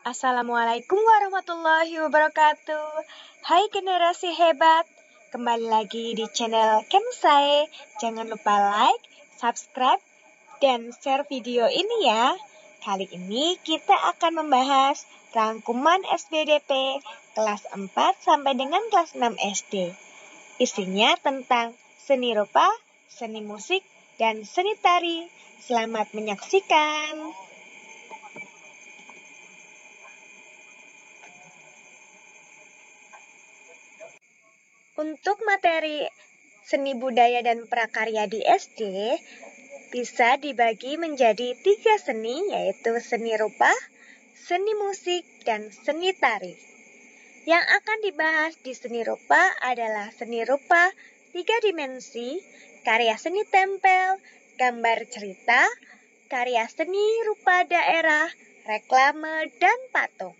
Assalamualaikum warahmatullahi wabarakatuh. Hai generasi hebat, kembali lagi di channel Kemsae. Jangan lupa like, subscribe, dan share video ini ya. Kali ini kita akan membahas rangkuman SBDP kelas 4 sampai dengan kelas 6 SD. Isinya tentang seni rupa, seni musik, dan seni tari. Selamat menyaksikan. Untuk materi seni budaya dan prakarya di SD bisa dibagi menjadi 3 seni, yaitu seni rupa, seni musik, dan seni tari. Yang akan dibahas di seni rupa adalah seni rupa 3 dimensi, karya seni tempel, gambar cerita, karya seni rupa daerah, reklame, dan patung.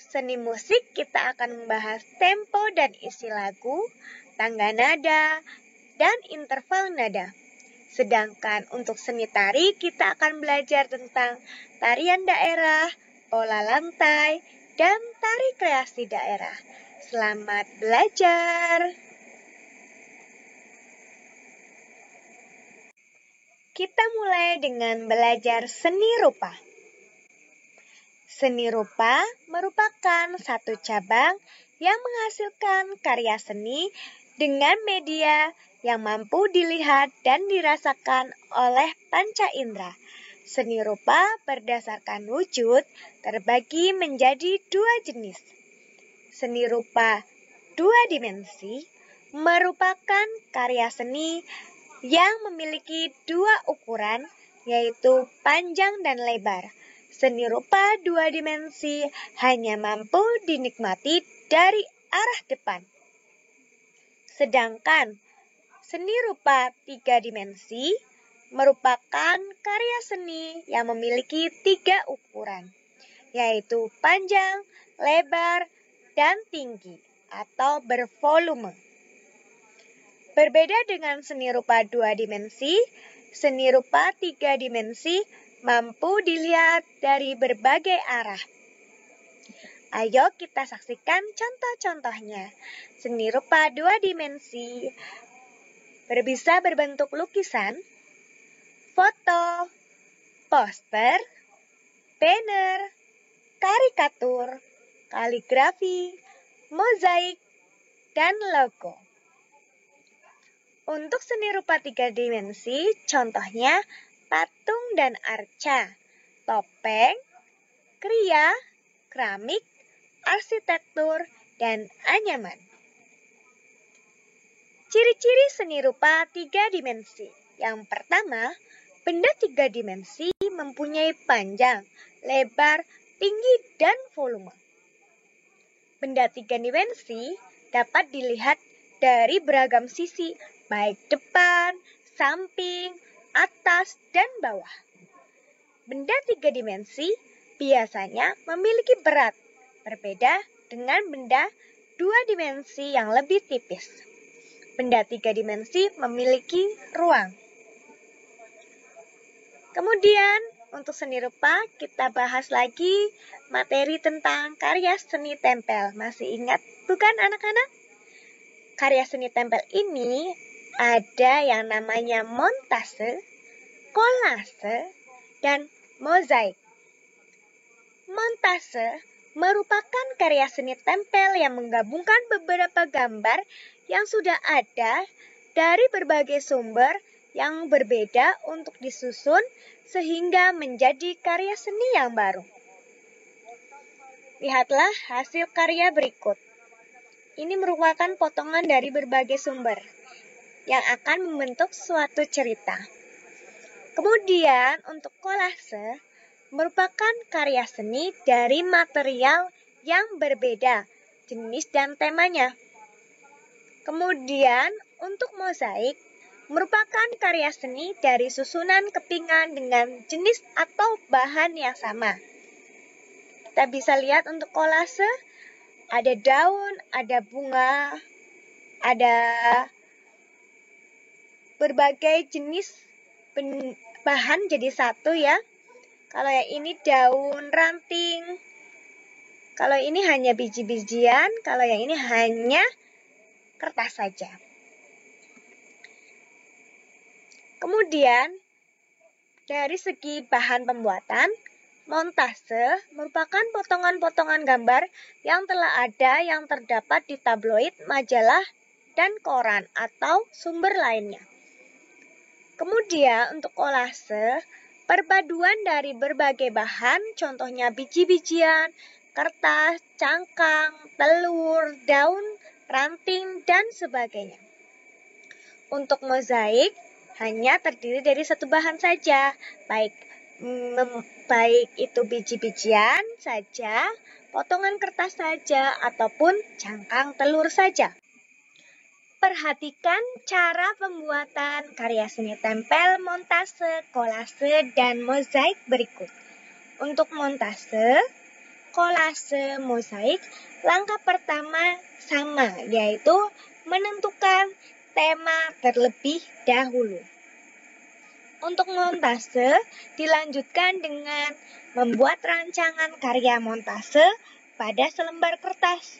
Seni musik kita akan membahas tempo dan isi lagu, tangga nada, dan interval nada. Sedangkan untuk seni tari kita akan belajar tentang tarian daerah, pola lantai, dan tari kreasi daerah. Selamat belajar! Kita mulai dengan belajar seni rupa. Seni rupa merupakan satu cabang yang menghasilkan karya seni dengan media yang mampu dilihat dan dirasakan oleh panca indera. Seni rupa berdasarkan wujud terbagi menjadi 2 jenis. Seni rupa 2 dimensi merupakan karya seni yang memiliki 2 ukuran, yaitu panjang dan lebar. Seni rupa 2 dimensi hanya mampu dinikmati dari arah depan. Sedangkan seni rupa 3 dimensi merupakan karya seni yang memiliki 3 ukuran, yaitu panjang, lebar, dan tinggi atau bervolume. Berbeda dengan seni rupa 2 dimensi, seni rupa 3 dimensi mampu dilihat dari berbagai arah. Ayo kita saksikan contoh-contohnya. Seni rupa 2 dimensi bisa berbentuk lukisan, foto, poster, banner, karikatur, kaligrafi, mozaik, dan logo. Untuk seni rupa 3 dimensi, contohnya patung dan arca, topeng, kriya, keramik, arsitektur, dan anyaman. Ciri-ciri seni rupa 3 dimensi. Yang pertama, benda 3 dimensi mempunyai panjang, lebar, tinggi, dan volume. Benda 3 dimensi dapat dilihat dari beragam sisi, baik depan, samping, atas, dan bawah. Benda 3 dimensi biasanya memiliki berat, berbeda dengan benda 2 dimensi yang lebih tipis. Benda 3 dimensi memiliki ruang. Kemudian, untuk seni rupa, kita bahas lagi materi tentang karya seni tempel. Masih ingat bukan anak-anak? Karya seni tempel ini ada yang namanya montase, kolase, dan mozaik. Montase merupakan karya seni tempel yang menggabungkan beberapa gambar yang sudah ada dari berbagai sumber yang berbeda untuk disusun sehingga menjadi karya seni yang baru. Lihatlah hasil karya berikut. Ini merupakan potongan dari berbagai sumber yang akan membentuk suatu cerita. Kemudian untuk kolase merupakan karya seni dari material yang berbeda, jenis dan temanya. Kemudian untuk mozaik merupakan karya seni dari susunan kepingan dengan jenis atau bahan yang sama. Kita bisa lihat untuk kolase, ada daun, ada bunga, ada berbagai jenis bahan jadi satu ya. Kalau yang ini daun, ranting. Kalau ini hanya biji-bijian, kalau yang ini hanya kertas saja. Kemudian, dari segi bahan pembuatan, montase merupakan potongan-potongan gambar yang telah ada yang terdapat di tabloid, majalah, dan koran atau sumber lainnya. Kemudian untuk kolase, perpaduan dari berbagai bahan, contohnya biji-bijian, kertas, cangkang, telur, daun, ranting, dan sebagainya. Untuk mozaik, hanya terdiri dari satu bahan saja, baik itu biji-bijian saja, potongan kertas saja, ataupun cangkang telur saja. Perhatikan cara pembuatan karya seni tempel, montase, kolase, dan mozaik berikut. Untuk montase, kolase, mozaik, langkah pertama sama, yaitu menentukan tema terlebih dahulu. Untuk montase, dilanjutkan dengan membuat rancangan karya montase pada selembar kertas.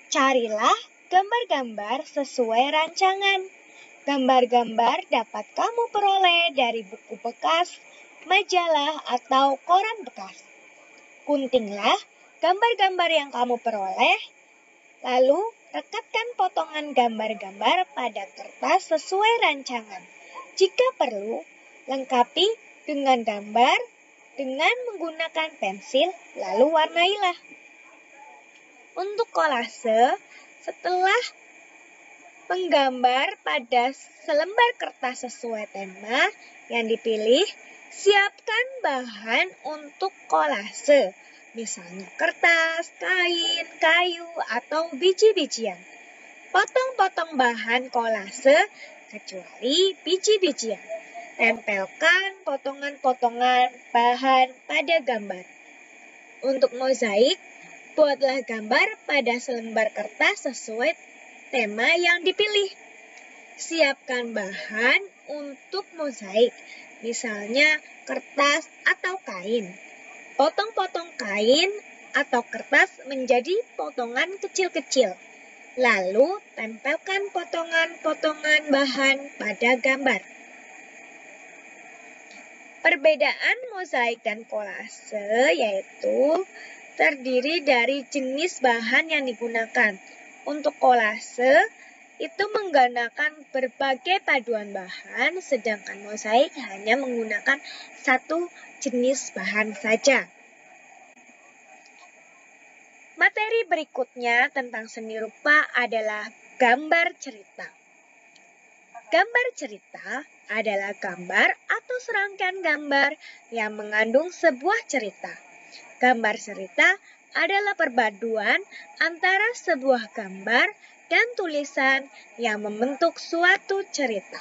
Carilah gambar-gambar sesuai rancangan. Gambar-gambar dapat kamu peroleh dari buku bekas, majalah, atau koran bekas. Guntinglah gambar-gambar yang kamu peroleh, lalu rekatkan potongan gambar-gambar pada kertas sesuai rancangan. Jika perlu, lengkapi dengan gambar dengan menggunakan pensil, lalu warnailah. Untuk kolase, setelah menggambar pada selembar kertas sesuai tema yang dipilih, siapkan bahan untuk kolase, misalnya kertas, kain, kayu, atau biji-bijian. Potong-potong bahan kolase kecuali biji-bijian. Tempelkan potongan-potongan bahan pada gambar. Untuk mozaik, buatlah gambar pada selembar kertas sesuai tema yang dipilih. Siapkan bahan untuk mozaik, misalnya kertas atau kain. Potong-potong kain atau kertas menjadi potongan kecil-kecil. Lalu tempelkan potongan-potongan bahan pada gambar. Perbedaan mozaik dan kolase yaitu terdiri dari jenis bahan yang digunakan. Untuk kolase, itu menggunakan berbagai paduan bahan, sedangkan mozaik hanya menggunakan satu jenis bahan saja. Materi berikutnya tentang seni rupa adalah gambar cerita. Gambar cerita adalah gambar atau serangkaian gambar yang mengandung sebuah cerita. Gambar cerita adalah perpaduan antara sebuah gambar dan tulisan yang membentuk suatu cerita.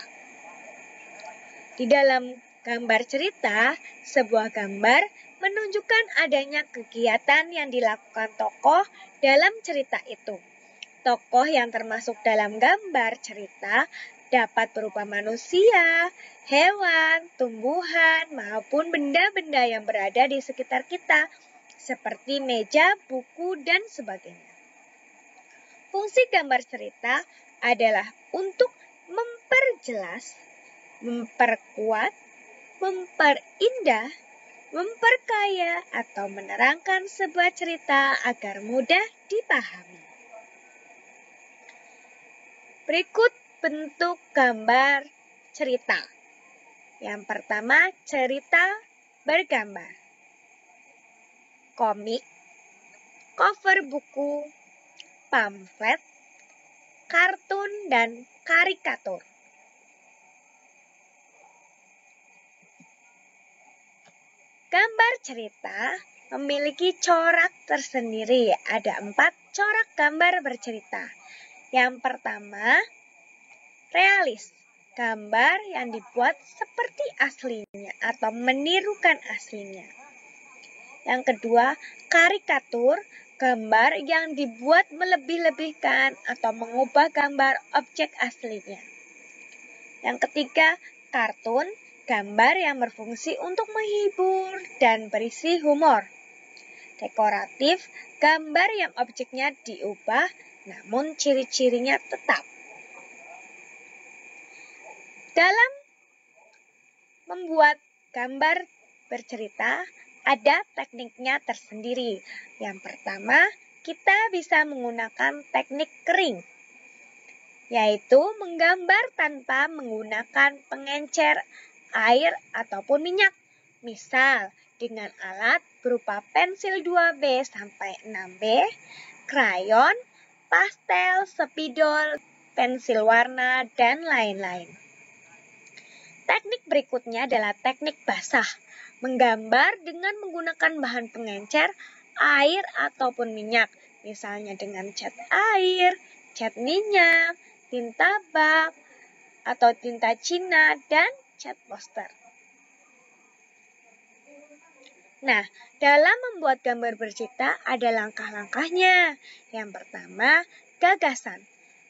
Di dalam gambar cerita, sebuah gambar menunjukkan adanya kegiatan yang dilakukan tokoh dalam cerita itu. Tokoh yang termasuk dalam gambar cerita dapat berupa manusia, hewan, tumbuhan, maupun benda-benda yang berada di sekitar kita, seperti meja, buku, dan sebagainya. Fungsi gambar cerita adalah untuk memperjelas, memperkuat, memperindah, memperkaya, atau menerangkan sebuah cerita agar mudah dipahami. Berikut bentuk gambar cerita. Yang pertama, cerita bergambar. Komik, cover buku, pamflet, kartun, dan karikatur. Gambar cerita memiliki corak tersendiri. Ada 4 corak gambar bercerita. Yang pertama, realis. Gambar yang dibuat seperti aslinya atau menirukan aslinya. Yang kedua, karikatur, gambar yang dibuat melebih-lebihkan atau mengubah gambar objek aslinya. Yang ketiga, kartun, gambar yang berfungsi untuk menghibur dan berisi humor. Dekoratif, gambar yang objeknya diubah namun ciri-cirinya tetap. Dalam membuat gambar bercerita, ada tekniknya tersendiri. Yang pertama, kita bisa menggunakan teknik kering, yaitu menggambar tanpa menggunakan pengencer air ataupun minyak. Misal, dengan alat berupa pensil 2B sampai 6B, krayon, pastel, spidol, pensil warna, dan lain-lain. Teknik berikutnya adalah teknik basah. Menggambar dengan menggunakan bahan pengencer, air ataupun minyak. Misalnya dengan cat air, cat minyak, tinta bak, atau tinta Cina, dan cat poster. Nah, dalam membuat gambar bercerita ada langkah-langkahnya. Yang pertama, gagasan.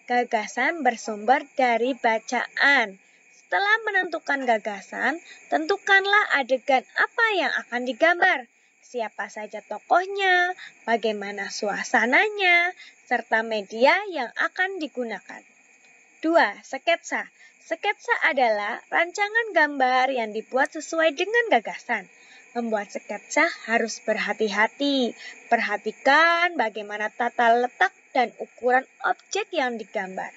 Gagasan bersumber dari bacaan. Setelah menentukan gagasan, tentukanlah adegan apa yang akan digambar, siapa saja tokohnya, bagaimana suasananya, serta media yang akan digunakan. 2. Sketsa. Sketsa adalah rancangan gambar yang dibuat sesuai dengan gagasan. Membuat sketsa harus berhati-hati. Perhatikan bagaimana tata letak dan ukuran objek yang digambar.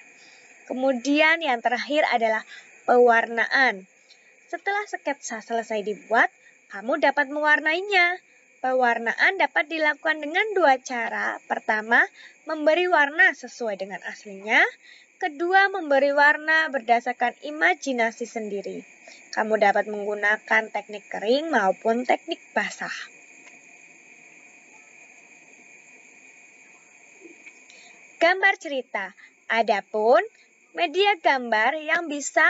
Kemudian yang terakhir adalah pewarnaan. Setelah sketsa selesai dibuat, kamu dapat mewarnainya. Pewarnaan dapat dilakukan dengan 2 cara. Pertama, memberi warna sesuai dengan aslinya. Kedua, memberi warna berdasarkan imajinasi sendiri. Kamu dapat menggunakan teknik kering maupun teknik basah. Gambar cerita. Adapun media gambar yang bisa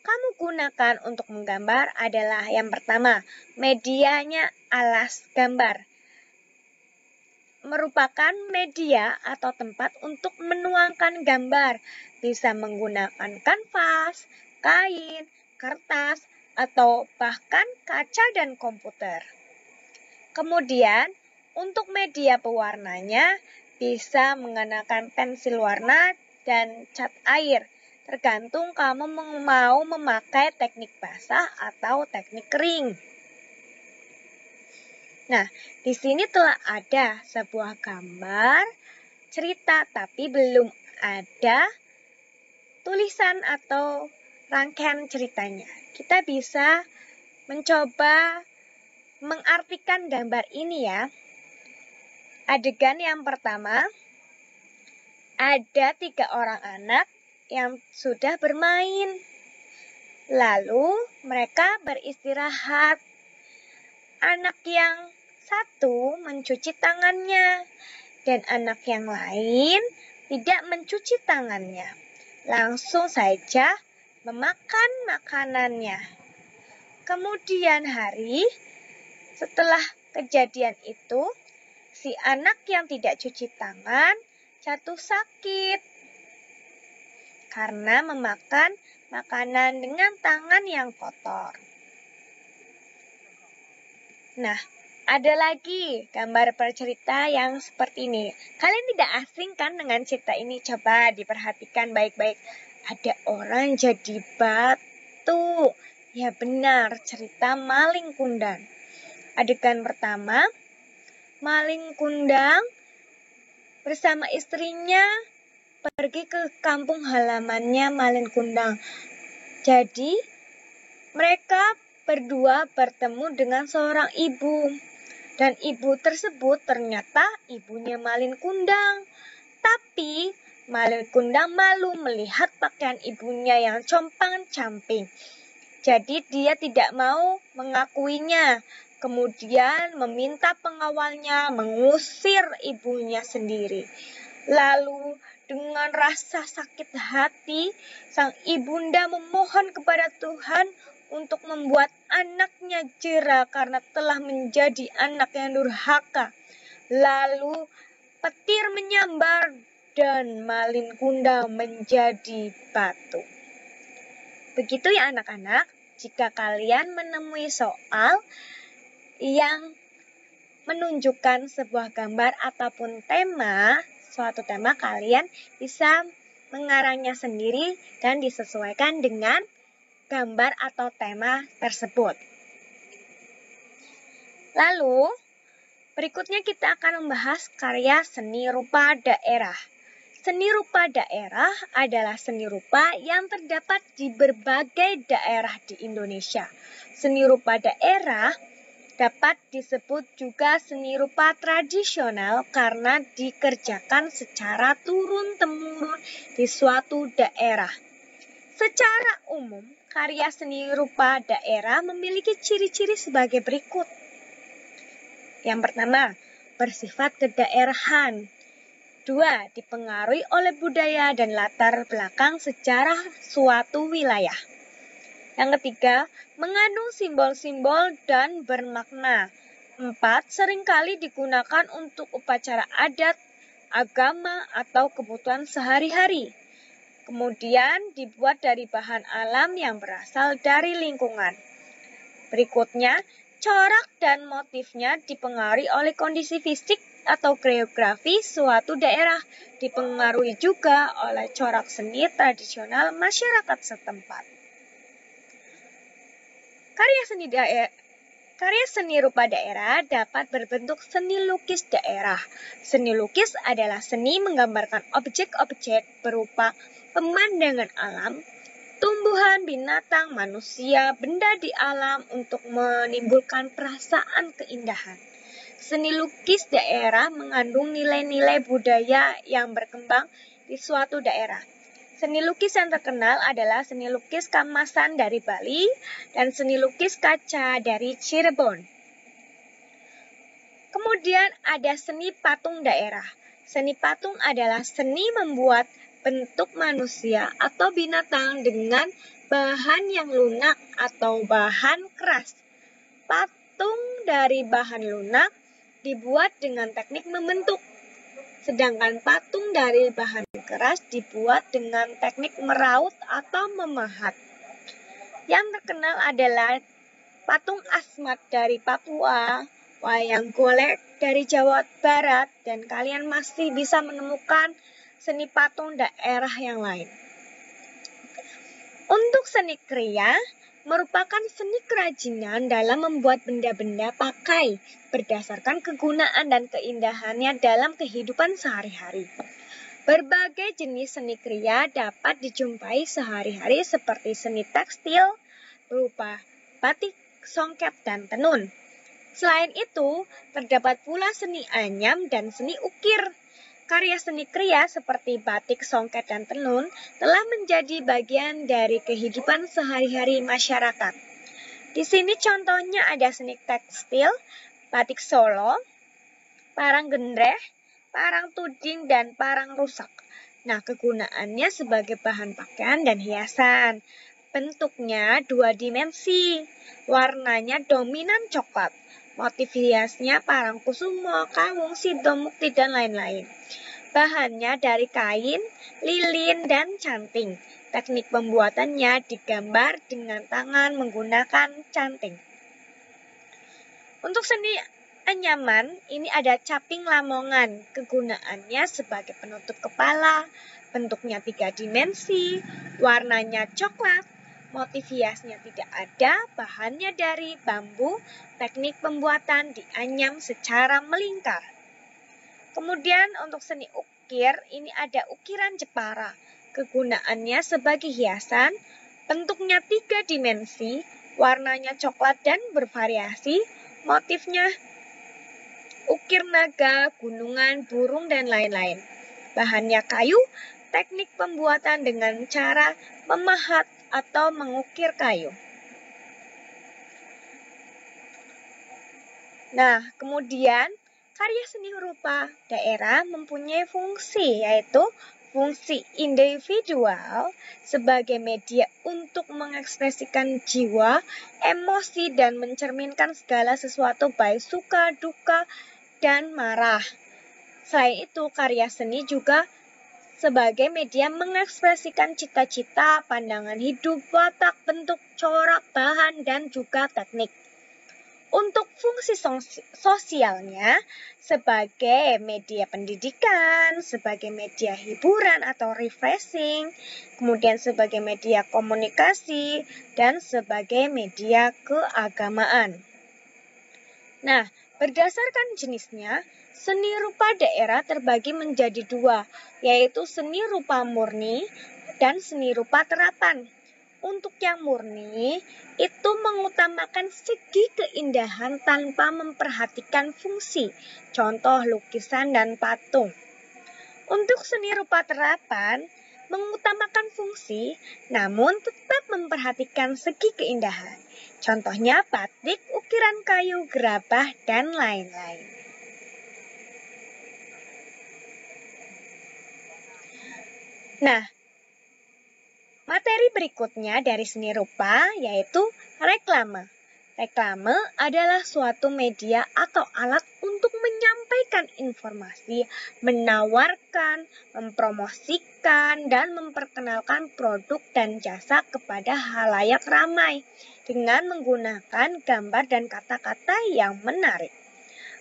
kamu gunakan untuk menggambar adalah yang pertama, medianya alas gambar. Merupakan media atau tempat untuk menuangkan gambar. Bisa menggunakan kanvas, kain, kertas, atau bahkan kaca dan komputer. Kemudian, untuk media pewarnanya bisa menggunakan pensil warna dan cat air. Tergantung kamu mau memakai teknik basah atau teknik kering. Nah, di sini telah ada sebuah gambar cerita, tapi belum ada tulisan atau rangkaian ceritanya. Kita bisa mencoba mengartikan gambar ini ya. Adegan yang pertama, ada 3 orang anak yang sudah bermain. Lalu mereka beristirahat. Anak yang satu mencuci tangannya dan anak yang lain tidak mencuci tangannya. Langsung saja memakan makanannya. Kemudian hari setelah kejadian itu, si anak yang tidak cuci tangan jatuh sakit karena memakan makanan dengan tangan yang kotor. Nah, ada lagi gambar bercerita yang seperti ini. Kalian tidak asing kan dengan cerita ini? Coba diperhatikan baik-baik. Ada orang jadi batu. Ya benar, cerita maling kundang. Adegan pertama, maling kundang bersama istrinya pergi ke kampung halamannya maling kundang. Jadi, mereka berdua bertemu dengan seorang ibu. Dan ibu tersebut ternyata ibunya maling kundang. Tapi, maling kundang malu melihat pakaian ibunya yang compang-camping. Jadi, dia tidak mau mengakuinya. Kemudian meminta pengawalnya mengusir ibunya sendiri. Lalu dengan rasa sakit hati, sang ibunda memohon kepada Tuhan untuk membuat anaknya jera karena telah menjadi anak yang durhaka. Lalu petir menyambar dan maling kundang menjadi batu. Begitu ya anak-anak. jika kalian menemui soal yang menunjukkan sebuah gambar ataupun tema, suatu tema, kalian bisa mengarangnya sendiri dan disesuaikan dengan gambar atau tema tersebut. Lalu, berikutnya kita akan membahas karya seni rupa daerah. Seni rupa daerah adalah seni rupa yang terdapat di berbagai daerah di Indonesia. Seni rupa daerah dapat disebut juga seni rupa tradisional karena dikerjakan secara turun-temurun di suatu daerah. Secara umum, karya seni rupa daerah memiliki ciri-ciri sebagai berikut. Yang pertama, bersifat kedaerahan. 2, dipengaruhi oleh budaya dan latar belakang sejarah suatu wilayah. Yang ketiga, mengandung simbol-simbol dan bermakna. 4, seringkali digunakan untuk upacara adat, agama, atau kebutuhan sehari-hari. Kemudian dibuat dari bahan alam yang berasal dari lingkungan. Berikutnya, corak dan motifnya dipengaruhi oleh kondisi fisik atau geografi suatu daerah. Dipengaruhi juga oleh corak seni tradisional masyarakat setempat. Karya seni rupa daerah dapat berbentuk seni lukis daerah. Seni lukis adalah seni menggambarkan objek-objek berupa pemandangan alam, tumbuhan, binatang, manusia, benda di alam untuk menimbulkan perasaan keindahan. Seni lukis daerah mengandung nilai-nilai budaya yang berkembang di suatu daerah. Seni lukis yang terkenal adalah seni lukis Kamasan dari Bali dan seni lukis kaca dari Cirebon. Kemudian ada seni patung daerah. Seni patung adalah seni membuat bentuk manusia atau binatang dengan bahan yang lunak atau bahan keras. Patung dari bahan lunak dibuat dengan teknik membentuk. Sedangkan patung dari bahan keras dibuat dengan teknik meraut atau memahat. Yang terkenal adalah patung Asmat dari Papua, wayang golek dari Jawa Barat, dan kalian masih bisa menemukan seni patung daerah yang lain. Untuk seni kriya, merupakan seni kerajinan dalam membuat benda-benda pakai berdasarkan kegunaan dan keindahannya dalam kehidupan sehari-hari. Berbagai jenis seni kriya dapat dijumpai sehari-hari seperti seni tekstil berupa batik, songket, dan tenun. Selain itu, terdapat pula seni anyam dan seni ukir. Karya seni kriya seperti batik, songket, dan tenun telah menjadi bagian dari kehidupan sehari-hari masyarakat. Di sini contohnya ada seni tekstil, batik Solo, parang gendreh, parang tuding, dan parang rusak. Nah, kegunaannya sebagai bahan pakaian dan hiasan. Bentuknya 2 dimensi, warnanya dominan coklat. Motif hiasnya parang kusumo, kawung, sidom, mukti, dan lain-lain. Bahannya dari kain, lilin, dan canting. Teknik pembuatannya digambar dengan tangan menggunakan canting. Untuk seni anyaman, ini ada caping lamongan. Kegunaannya sebagai penutup kepala, bentuknya 3 dimensi, warnanya coklat, motif hiasnya tidak ada, bahannya dari bambu, teknik pembuatan dianyam secara melingkar. Kemudian untuk seni ukir, ini ada ukiran Jepara. Kegunaannya sebagai hiasan, bentuknya 3 dimensi, warnanya coklat dan bervariasi, motifnya ukir naga, gunungan, burung, dan lain-lain. Bahannya kayu, teknik pembuatan dengan cara memahat atau mengukir kayu. Nah, kemudian karya seni rupa daerah mempunyai fungsi, yaitu fungsi individual sebagai media untuk mengekspresikan jiwa, emosi, dan mencerminkan segala sesuatu baik suka, duka, dan marah. Selain itu, karya seni juga sebagai media mengekspresikan cita-cita, pandangan hidup, watak, bentuk, corak, bahan, dan juga teknik. Untuk fungsi sosialnya, sebagai media pendidikan, sebagai media hiburan atau refreshing, kemudian sebagai media komunikasi, dan sebagai media keagamaan. Nah, berdasarkan jenisnya, seni rupa daerah terbagi menjadi dua, yaitu seni rupa murni dan seni rupa terapan. Untuk yang murni, itu mengutamakan segi keindahan tanpa memperhatikan fungsi, contoh lukisan dan patung. Untuk seni rupa terapan, mengutamakan fungsi, namun tetap memperhatikan segi keindahan. Contohnya batik, ukiran kayu, gerabah, dan lain-lain. Nah, materi berikutnya dari seni rupa yaitu reklame. Reklame adalah suatu media atau alat untuk menyampaikan informasi, menawarkan, mempromosikan, dan memperkenalkan produk dan jasa kepada halayak ramai dengan menggunakan gambar dan kata-kata yang menarik.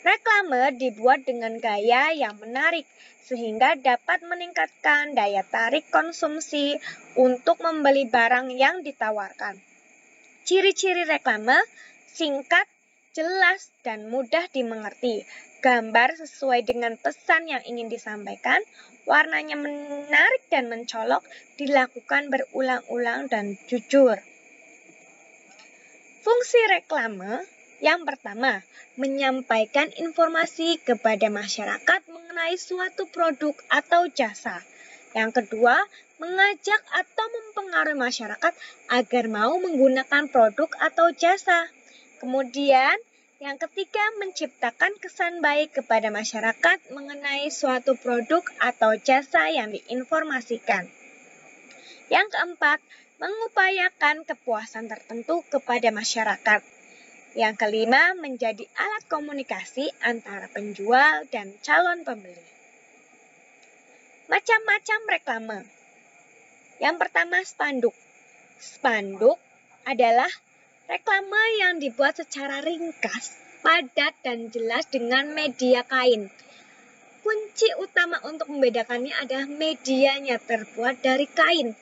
Reklame dibuat dengan gaya yang menarik sehingga dapat meningkatkan daya tarik konsumsi untuk membeli barang yang ditawarkan. Ciri-ciri reklame singkat, jelas, dan mudah dimengerti. Gambar sesuai dengan pesan yang ingin disampaikan, warnanya menarik dan mencolok, dilakukan berulang-ulang dan jujur. Fungsi reklame yang pertama, menyampaikan informasi kepada masyarakat mengenai suatu produk atau jasa. Yang kedua, mengajak atau mempengaruhi masyarakat agar mau menggunakan produk atau jasa. Kemudian, yang ketiga, menciptakan kesan baik kepada masyarakat mengenai suatu produk atau jasa yang diinformasikan. Yang keempat, mengupayakan kepuasan tertentu kepada masyarakat. Yang kelima, menjadi alat komunikasi antara penjual dan calon pembeli. Macam-macam reklame. Yang pertama, spanduk. Spanduk adalah reklame yang dibuat secara ringkas, padat, dan jelas dengan media kain. Kunci utama untuk membedakannya adalah medianya terbuat dari kain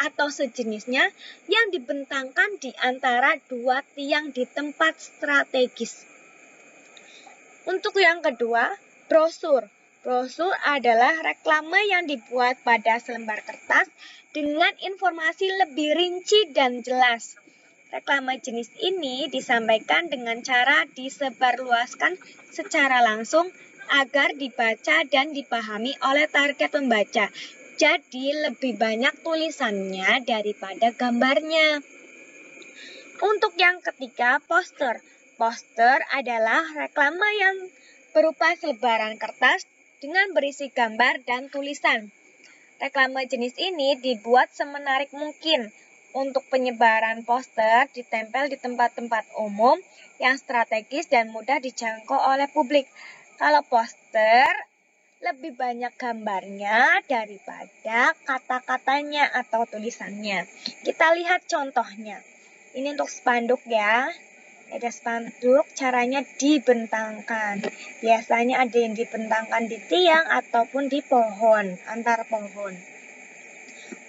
atau sejenisnya yang dibentangkan di antara dua tiang di tempat strategis. Untuk yang kedua, brosur. Brosur adalah reklame yang dibuat pada selembar kertas dengan informasi lebih rinci dan jelas. Reklame jenis ini disampaikan dengan cara disebarluaskan secara langsung agar dibaca dan dipahami oleh target pembaca. Jadi lebih banyak tulisannya daripada gambarnya. Untuk yang ketiga, poster. Poster adalah reklame yang berupa selebaran kertas dengan berisi gambar dan tulisan. Reklame jenis ini dibuat semenarik mungkin. Untuk penyebaran poster ditempel di tempat-tempat umum yang strategis dan mudah dijangkau oleh publik. Kalau poster lebih banyak gambarnya daripada kata-katanya atau tulisannya. Kita lihat contohnya. Ini untuk spanduk ya. Ada spanduk, caranya dibentangkan. Biasanya ada yang dibentangkan di tiang ataupun di pohon, antar pohon.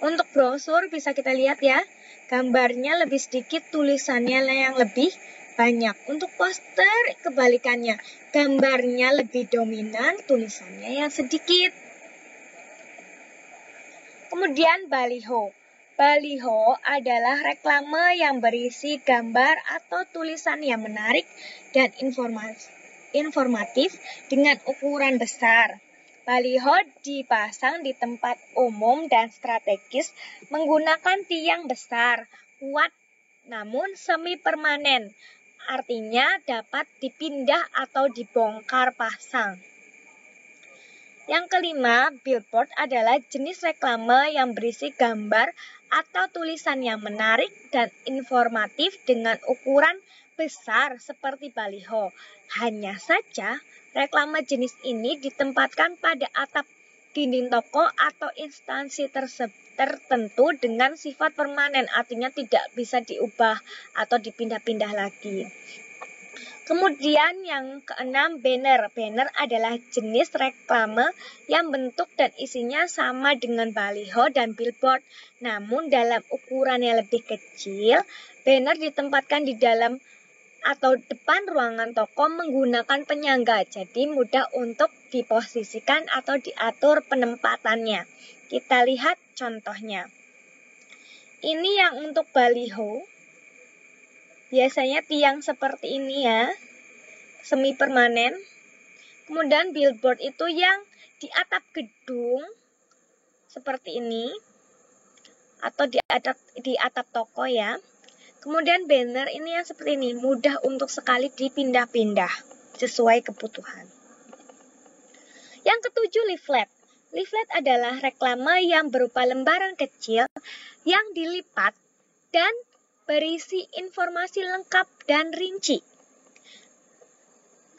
Untuk brosur bisa kita lihat ya. Gambarnya lebih sedikit, tulisannya yang lebih banyak. Untuk poster kebalikannya, gambarnya lebih dominan, tulisannya yang sedikit. Kemudian baliho. Baliho adalah reklame yang berisi gambar atau tulisan yang menarik dan informatif dengan ukuran besar. Baliho dipasang di tempat umum dan strategis menggunakan tiang besar, kuat namun semi permanen. Artinya dapat dipindah atau dibongkar pasang. Yang kelima, billboard adalah jenis reklame yang berisi gambar atau tulisan yang menarik dan informatif dengan ukuran besar seperti baliho. Hanya saja, reklame jenis ini ditempatkan pada atap dinding toko atau instansi tertentu dengan sifat permanen, artinya tidak bisa diubah atau dipindah-pindah lagi. Kemudian yang keenam, banner. Banner adalah jenis reklame yang bentuk dan isinya sama dengan baliho dan billboard, namun dalam ukuran yang lebih kecil. Banner ditempatkan di dalam atau depan ruangan toko menggunakan penyangga, jadi mudah untuk diposisikan atau diatur penempatannya. Kita lihat contohnya. Ini yang untuk baliho. Biasanya tiang seperti ini ya, semi permanen. Kemudian billboard itu yang di atap gedung seperti ini atau di atap toko ya. Kemudian banner ini yang seperti ini, mudah untuk sekali dipindah-pindah sesuai kebutuhan. Yang ketujuh, leaflet. Leaflet adalah reklame yang berupa lembaran kecil yang dilipat dan berisi informasi lengkap dan rinci.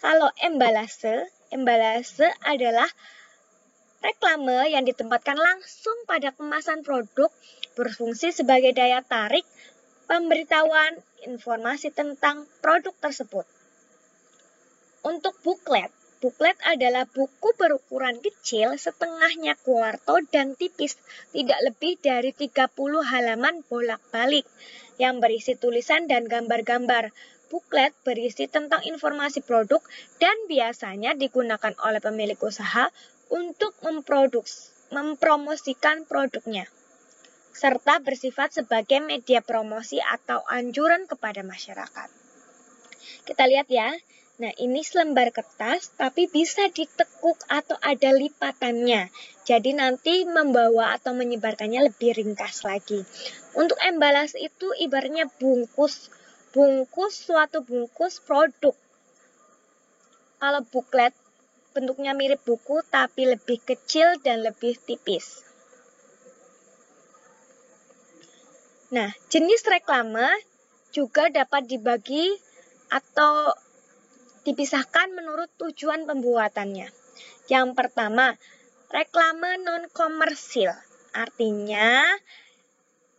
Kalau embalase adalah reklame yang ditempatkan langsung pada kemasan produk, berfungsi sebagai daya tarik pemberitahuan informasi tentang produk tersebut. Untuk buklet adalah buku berukuran kecil, setengahnya kuarto dan tipis, tidak lebih dari 30 halaman bolak-balik, yang berisi tulisan dan gambar-gambar. Buklet berisi tentang informasi produk dan biasanya digunakan oleh pemilik usaha untuk mempromosikan produknya, serta bersifat sebagai media promosi atau anjuran kepada masyarakat. Kita lihat ya. Nah, ini selembar kertas tapi bisa ditekuk atau ada lipatannya. Jadi nanti membawa atau menyebarkannya lebih ringkas lagi. Untuk embalase itu ibaratnya suatu bungkus produk. Kalau buklet bentuknya mirip buku tapi lebih kecil dan lebih tipis. Nah, jenis reklame juga dapat dibagi atau dipisahkan menurut tujuan pembuatannya. Yang pertama, reklame non-komersil. Artinya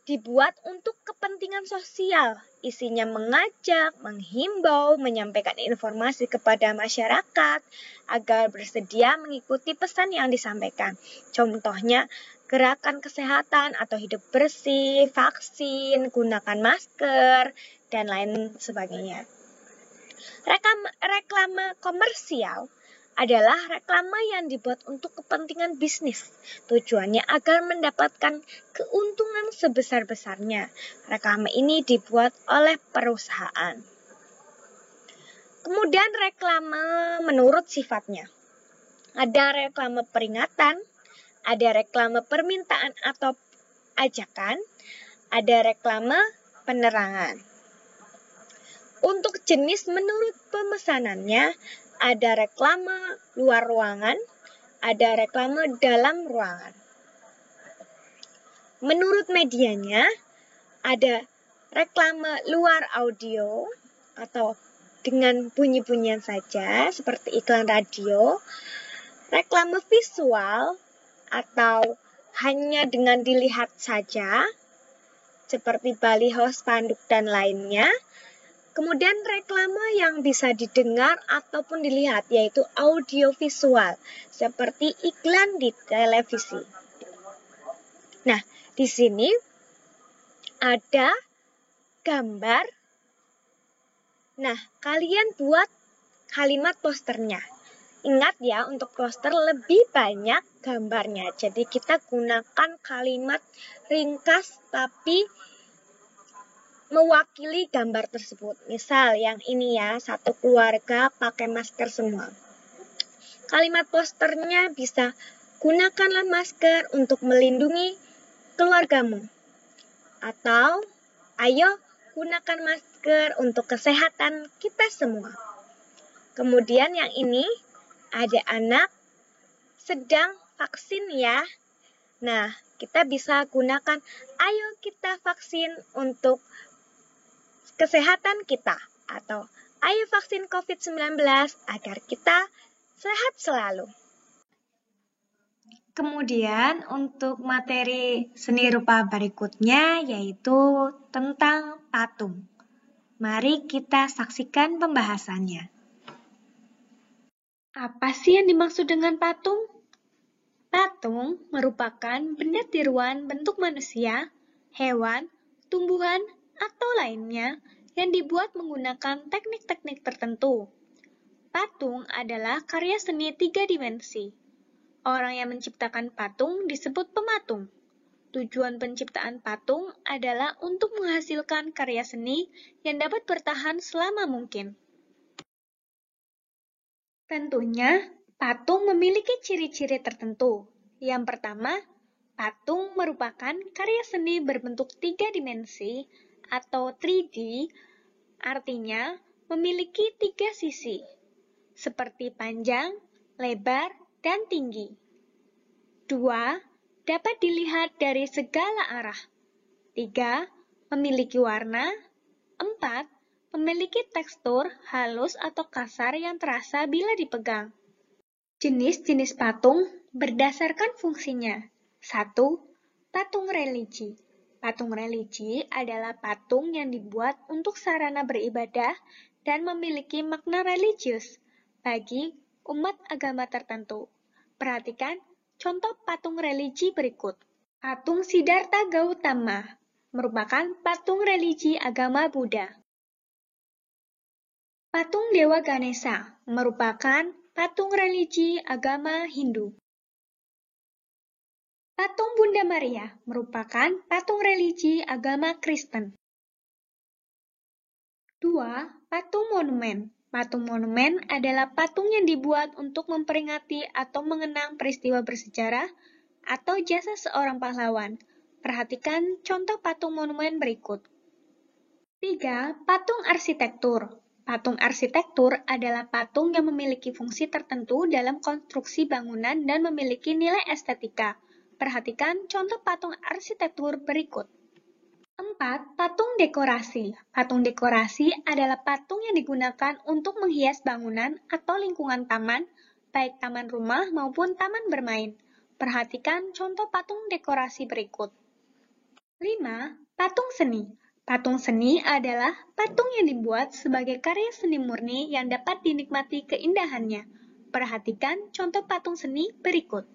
dibuat untuk kepentingan sosial. Isinya mengajak, menghimbau, menyampaikan informasi kepada masyarakat agar bersedia mengikuti pesan yang disampaikan. Contohnya, gerakan kesehatan atau hidup bersih, vaksin, gunakan masker, dan lain sebagainya. Reklame komersial adalah reklame yang dibuat untuk kepentingan bisnis. Tujuannya agar mendapatkan keuntungan sebesar-besarnya. Reklame ini dibuat oleh perusahaan. Kemudian reklame menurut sifatnya. Ada reklame peringatan, ada reklame permintaan atau ajakan, ada reklame penerangan. Untuk jenis menurut pemesanannya, ada reklame luar ruangan, ada reklame dalam ruangan. Menurut medianya, ada reklame luar audio atau dengan bunyi-bunyian saja seperti iklan radio, reklame visual atau hanya dengan dilihat saja seperti baliho, spanduk, dan lainnya. Kemudian reklame yang bisa didengar ataupun dilihat yaitu audiovisual seperti iklan di televisi. Nah, di sini ada gambar. Nah, kalian buat kalimat posternya. Ingat ya, untuk poster lebih banyak gambarnya. Jadi kita gunakan kalimat ringkas tapi mewakili gambar tersebut. Misal yang ini ya, satu keluarga pakai masker semua. Kalimat posternya bisa gunakanlah masker untuk melindungi keluargamu. Atau ayo gunakan masker untuk kesehatan kita semua. Kemudian yang ini ada anak sedang vaksin ya. Nah, kita bisa gunakan ayo kita vaksin untuk kesehatan kita, atau ayo vaksin COVID-19 agar kita sehat selalu. Kemudian untuk materi seni rupa berikutnya yaitu tentang patung. Mari kita saksikan pembahasannya. Apa sih yang dimaksud dengan patung? Patung merupakan benda tiruan bentuk manusia, hewan, tumbuhan, atau lainnya yang dibuat menggunakan teknik-teknik tertentu. Patung adalah karya seni 3 dimensi. Orang yang menciptakan patung disebut pematung. Tujuan penciptaan patung adalah untuk menghasilkan karya seni yang dapat bertahan selama mungkin. Tentunya, patung memiliki ciri-ciri tertentu. Yang pertama, patung merupakan karya seni berbentuk 3 dimensi atau 3D, artinya memiliki 3 sisi, seperti panjang, lebar, dan tinggi. 2. Dapat dilihat dari segala arah. 3. Memiliki warna. 4. Memiliki tekstur halus atau kasar yang terasa bila dipegang. Jenis-jenis patung berdasarkan fungsinya. 1. Patung religi. Patung religi adalah patung yang dibuat untuk sarana beribadah dan memiliki makna religius bagi umat agama tertentu. Perhatikan contoh patung religi berikut. Patung Siddhartha Gautama merupakan patung religi agama Buddha. Patung Dewa Ganesha merupakan patung religi agama Hindu. Patung Bunda Maria merupakan patung religi agama Kristen. 2. Patung monumen. Patung monumen adalah patung yang dibuat untuk memperingati atau mengenang peristiwa bersejarah atau jasa seorang pahlawan. Perhatikan contoh patung monumen berikut. 3. Patung arsitektur. Patung arsitektur adalah patung yang memiliki fungsi tertentu dalam konstruksi bangunan dan memiliki nilai estetika. Perhatikan contoh patung arsitektur berikut. 4. Patung dekorasi. Patung dekorasi adalah patung yang digunakan untuk menghias bangunan atau lingkungan taman, baik taman rumah maupun taman bermain. Perhatikan contoh patung dekorasi berikut. 5. Patung seni. Patung seni adalah patung yang dibuat sebagai karya seni murni yang dapat dinikmati keindahannya. Perhatikan contoh patung seni berikut.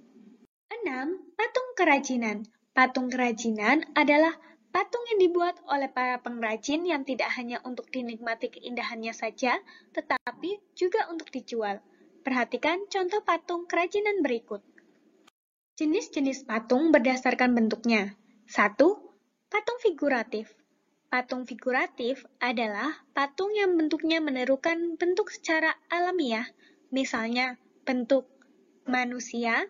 6. Patung kerajinan. Patung kerajinan adalah patung yang dibuat oleh para pengrajin yang tidak hanya untuk dinikmati keindahannya saja, tetapi juga untuk dijual. Perhatikan contoh patung kerajinan berikut. Jenis-jenis patung berdasarkan bentuknya. 1. Patung figuratif. Patung figuratif adalah patung yang bentuknya menirukan bentuk secara alamiah, misalnya bentuk manusia,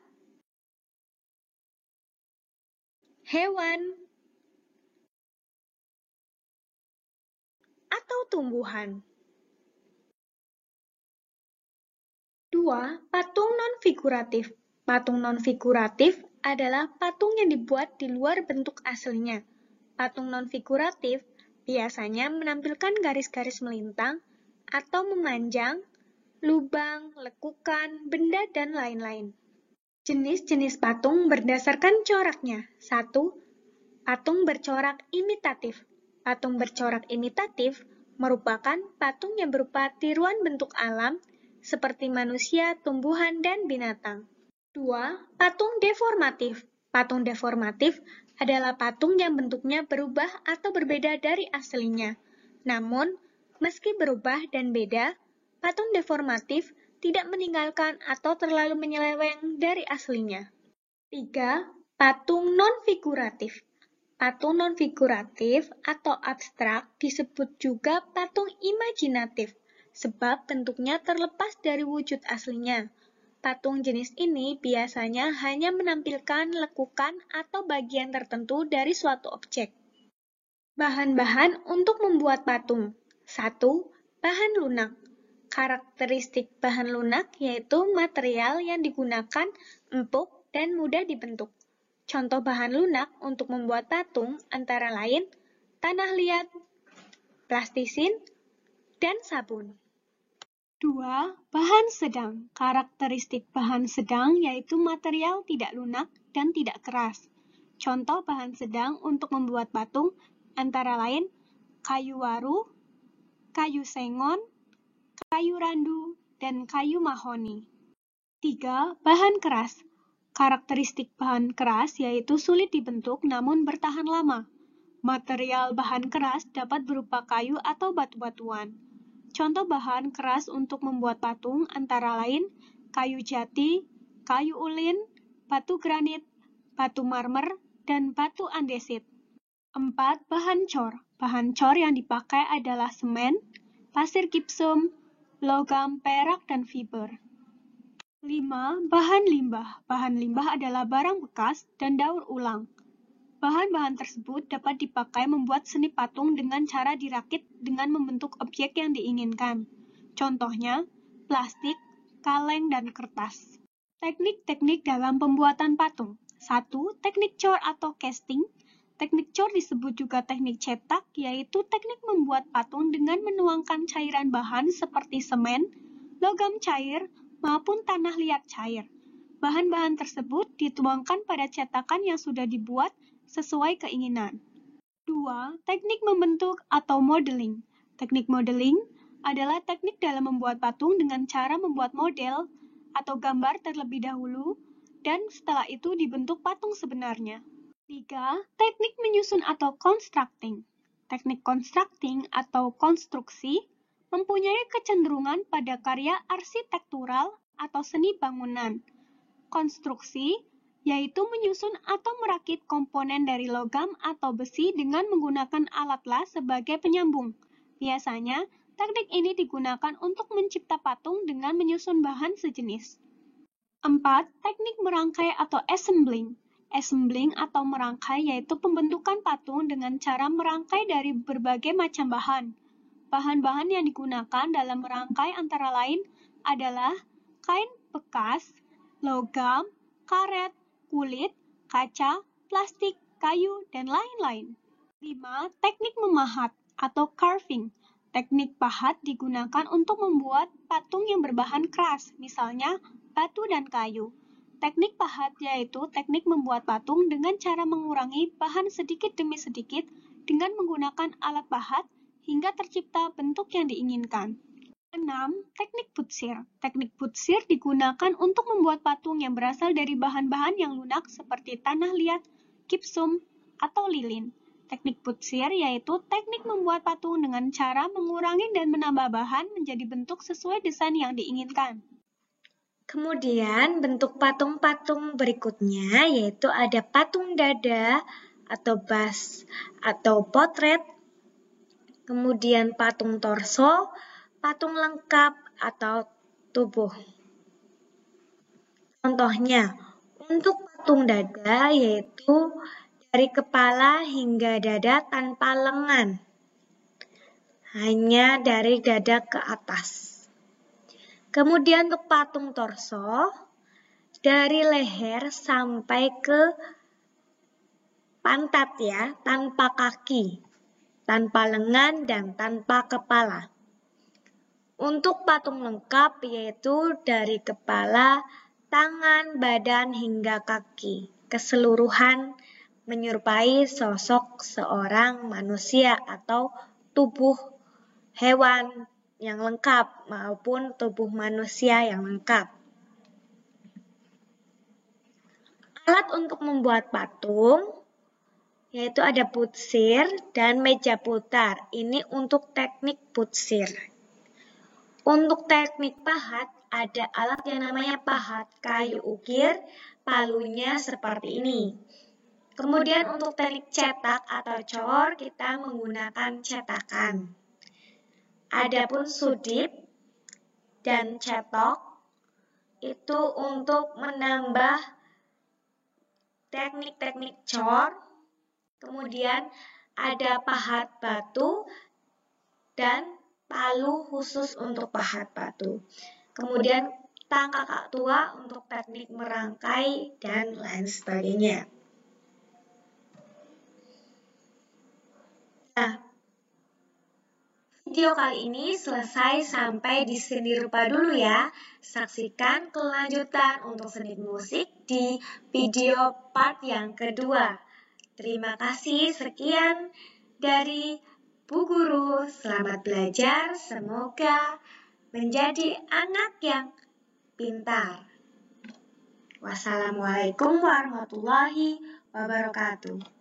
hewan, atau tumbuhan. 2. Patung non-figuratif. Patung non-figuratif adalah patung yang dibuat di luar bentuk aslinya. Patung non-figuratif biasanya menampilkan garis-garis melintang atau memanjang, lubang, lekukan, benda, dan lain-lain. Jenis-jenis patung berdasarkan coraknya. 1. Patung bercorak imitatif. Patung bercorak imitatif merupakan patung yang berupa tiruan bentuk alam seperti manusia, tumbuhan, dan binatang. 2. Patung deformatif. Patung deformatif adalah patung yang bentuknya berubah atau berbeda dari aslinya. Namun, meski berubah dan beda, patung deformatif tidak meninggalkan atau terlalu menyeleweng dari aslinya. 3. Patung non-figuratif. Patung non-figuratif atau abstrak disebut juga patung imajinatif, sebab bentuknya terlepas dari wujud aslinya. Patung jenis ini biasanya hanya menampilkan lekukan atau bagian tertentu dari suatu objek. Bahan-bahan untuk membuat patung. 1. Bahan lunak. Karakteristik bahan lunak yaitu material yang digunakan empuk dan mudah dibentuk. Contoh bahan lunak untuk membuat patung antara lain tanah liat, plastisin, dan sabun. 2. Bahan sedang. Karakteristik bahan sedang yaitu material tidak lunak dan tidak keras. Contoh bahan sedang untuk membuat patung antara lain kayu waru, kayu sengon, kayu randu, dan kayu mahoni. 3. Bahan keras. Karakteristik bahan keras yaitu sulit dibentuk namun bertahan lama. Material bahan keras dapat berupa kayu atau batu-batuan. Contoh bahan keras untuk membuat patung antara lain kayu jati, kayu ulin, batu granit, batu marmer, dan batu andesit. 4. Bahan cor. Bahan cor yang dipakai adalah semen, pasir gipsum, logam, perak, dan fiber. 5. Bahan limbah. Bahan limbah adalah barang bekas dan daur ulang. Bahan-bahan tersebut dapat dipakai membuat seni patung dengan cara dirakit dengan membentuk objek yang diinginkan. Contohnya, plastik, kaleng, dan kertas. Teknik-teknik dalam pembuatan patung. 1. Teknik cor atau casting. Teknik cor disebut juga teknik cetak, yaitu teknik membuat patung dengan menuangkan cairan bahan seperti semen, logam cair, maupun tanah liat cair. Bahan-bahan tersebut dituangkan pada cetakan yang sudah dibuat sesuai keinginan. 2. Teknik membentuk atau modeling. Teknik modeling adalah teknik dalam membuat patung dengan cara membuat model atau gambar terlebih dahulu dan setelah itu dibentuk patung sebenarnya. 3. Teknik menyusun atau constructing. Teknik constructing atau konstruksi mempunyai kecenderungan pada karya arsitektural atau seni bangunan. Konstruksi yaitu menyusun atau merakit komponen dari logam atau besi dengan menggunakan alat las sebagai penyambung. Biasanya, teknik ini digunakan untuk mencipta patung dengan menyusun bahan sejenis. 4. Teknik merangkai atau assembling. Assembling atau merangkai yaitu pembentukan patung dengan cara merangkai dari berbagai macam bahan. Bahan-bahan yang digunakan dalam merangkai antara lain adalah kain bekas, logam, karet, kulit, kaca, plastik, kayu, dan lain-lain. 5. Teknik memahat atau carving. Teknik pahat digunakan untuk membuat patung yang berbahan keras, misalnya batu dan kayu. Teknik pahat yaitu teknik membuat patung dengan cara mengurangi bahan sedikit demi sedikit dengan menggunakan alat pahat hingga tercipta bentuk yang diinginkan. 6. Teknik putsir. Teknik putsir digunakan untuk membuat patung yang berasal dari bahan-bahan yang lunak seperti tanah liat, gipsum, atau lilin. Teknik putsir yaitu teknik membuat patung dengan cara mengurangi dan menambah bahan menjadi bentuk sesuai desain yang diinginkan. Kemudian bentuk patung-patung berikutnya yaitu ada patung dada atau bust atau potret, kemudian patung torso, patung lengkap atau tubuh. Contohnya, untuk patung dada yaitu dari kepala hingga dada tanpa lengan, hanya dari dada ke atas. Kemudian untuk patung torso, dari leher sampai ke pantat ya, tanpa kaki, tanpa lengan, dan tanpa kepala. Untuk patung lengkap yaitu dari kepala, tangan, badan, hingga kaki. Keseluruhan menyerupai sosok seorang manusia atau tubuh hewan yang lengkap maupun tubuh manusia yang lengkap. Alat untuk membuat patung yaitu ada putsir dan meja putar. Ini untuk teknik putsir. Untuk teknik pahat, ada alat yang namanya pahat kayu ukir, palunya seperti ini. Kemudian untuk teknik cetak atau cor, kita menggunakan cetakan. Adapun sudip dan cetok, itu untuk menambah teknik-teknik cor. Kemudian ada pahat batu dan palu khusus untuk pahat batu. Kemudian tang kakak tua untuk teknik merangkai dan lain sebagainya. Nah, Video kali ini selesai sampai di seni rupa dulu ya. Saksikan kelanjutan untuk seni musik di video part yang kedua. Terima kasih, sekian dari Bu Guru. Selamat belajar, semoga menjadi anak yang pintar. Wassalamualaikum warahmatullahi wabarakatuh.